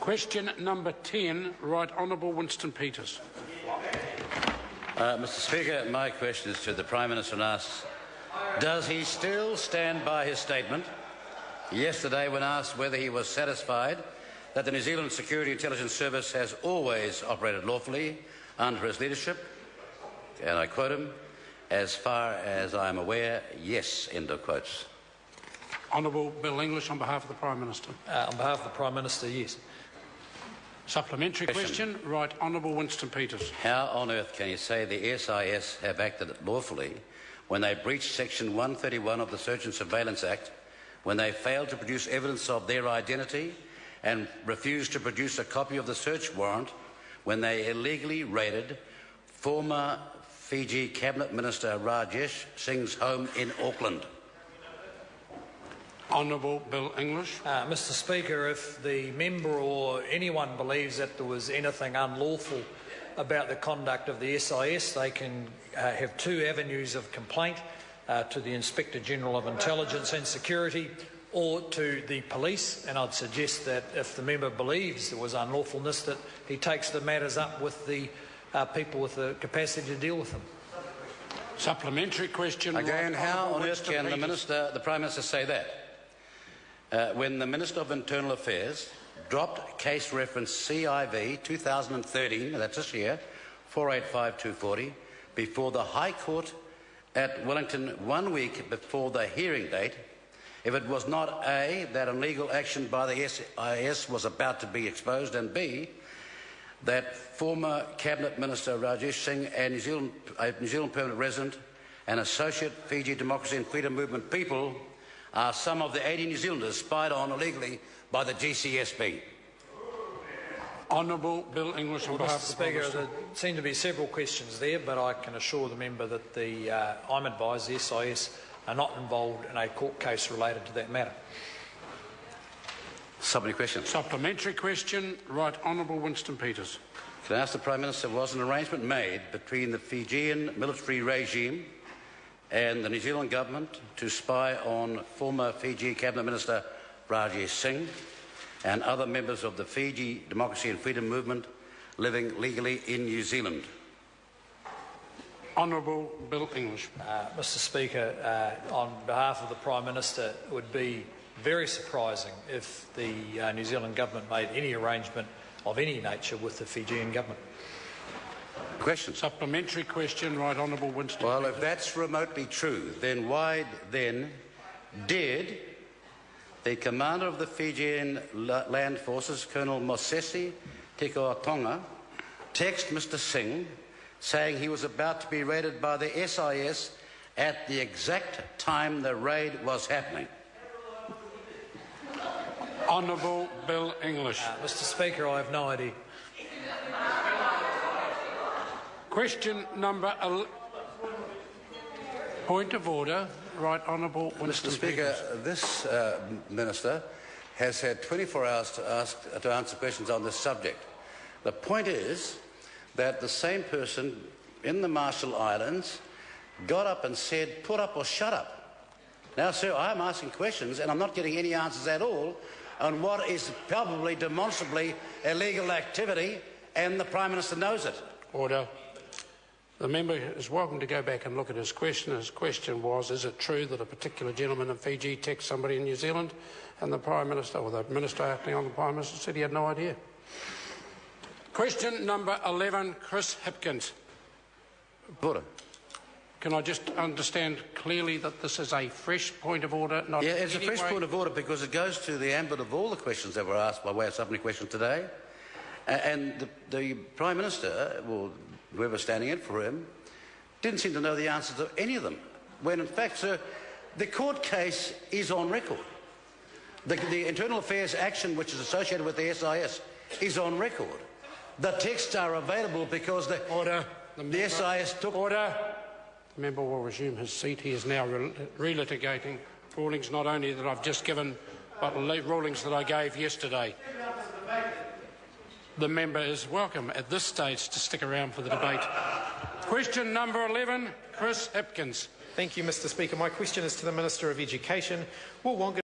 Question number 10, Right Honourable Winston Peters. Mr. Speaker, my question is to the Prime Minister and asks, does he still stand by his statement yesterday when asked whether he was satisfied that the New Zealand Security Intelligence Service has always operated lawfully under his leadership? And I quote him, "As far as I am aware, yes," end of quotes. Honourable Bill English on behalf of the Prime Minister. On behalf of the Prime Minister, yes. Supplementary question, Right Honourable Winston Peters. How on earth can you say the SIS have acted lawfully when they breached Section 131 of the Search and Surveillance Act, when they failed to produce evidence of their identity and refused to produce a copy of the search warrant, when they illegally raided former Fiji Cabinet Minister Rajesh Singh's home in Auckland? Honourable Bill English. Mr. Speaker, if the member or anyone believes that there was anything unlawful about the conduct of the SIS, they can have two avenues of complaint, to the Inspector General of Intelligence and Security or to the police, and I'd suggest that if the member believes there was unlawfulness, that he takes the matters up with the people with the capacity to deal with them. Supplementary question. Again, Right how Honourable on earth Winston can Peters. the Prime Minister say that? When the Minister of Internal Affairs dropped case reference CIV 2013, that's this year, 485240, before the High Court at Wellington 1 week before the hearing date, if it was not A, that illegal action by the SIS was about to be exposed, and B, that former Cabinet Minister Rajesh Singh and a New Zealand permanent resident and associate Fiji Democracy and Freedom Movement people are some of the 80 New Zealanders spied on illegally by the GCSB. Honourable Bill English on behalf Mr. of the Prime Speaker, Minister. there seem to be several questions there, but I can assure the member that I'm advised the SIS are not involved in a court case related to that matter. Supplementary question. Supplementary question, Right Honourable Winston Peters. Can I ask the Prime Minister, was an arrangement made between the Fijian military regime and the New Zealand government to spy on former Fiji Cabinet Minister Rajesh Singh and other members of the Fiji Democracy and Freedom Movement living legally in New Zealand? Honourable Bill English. Mr. Speaker, on behalf of the Prime Minister, it would be very surprising if the New Zealand government made any arrangement of any nature with the Fijian government. Question. Supplementary question, Right Honourable Winston Well, Peters. if that's remotely true, then why then did the commander of the Fijian Land Forces, Colonel Mosesi Tikoatonga, text Mr. Singh saying he was about to be raided by the SIS at the exact time the raid was happening? Honourable Bill English. Mr. Speaker, I have no idea. Question number... Point of order. Right Honourable Winston Mr. Speaker, Peters. this Minister has had 24 hours to answer questions on this subject. The point is that the same person in the Marshall Islands got up and said, "Put up or shut up." Now, sir, I'm asking questions and I'm not getting any answers at all on what is probably demonstrably illegal activity, and the Prime Minister knows it. Order. The member is welcome to go back and look at his question. His question was, is it true that a particular gentleman in Fiji texted somebody in New Zealand? And the Prime Minister, or the Minister acting on the Prime Minister, said he had no idea. Question number 11, Chris Hipkins. Order. Can I just understand clearly that this is a fresh point of order? Not Yeah, it's a any fresh way- point of order because it goes to the ambit of all the questions that were asked by way of supplementary question today. And the Prime Minister, or whoever's standing in for him, didn't seem to know the answers to any of them. When, in fact, sir, the court case is on record. The Internal Affairs action which is associated with the SIS is on record. The texts are available because the SIS took... Order. The member will resume his seat. He is now relitigating rulings not only that I've just given, but rulings that I gave yesterday. The member is welcome at this stage to stick around for the debate. Question number 11, Chris Hipkins. Thank you, Mr. Speaker. My question is to the Minister of Education. Will Wonga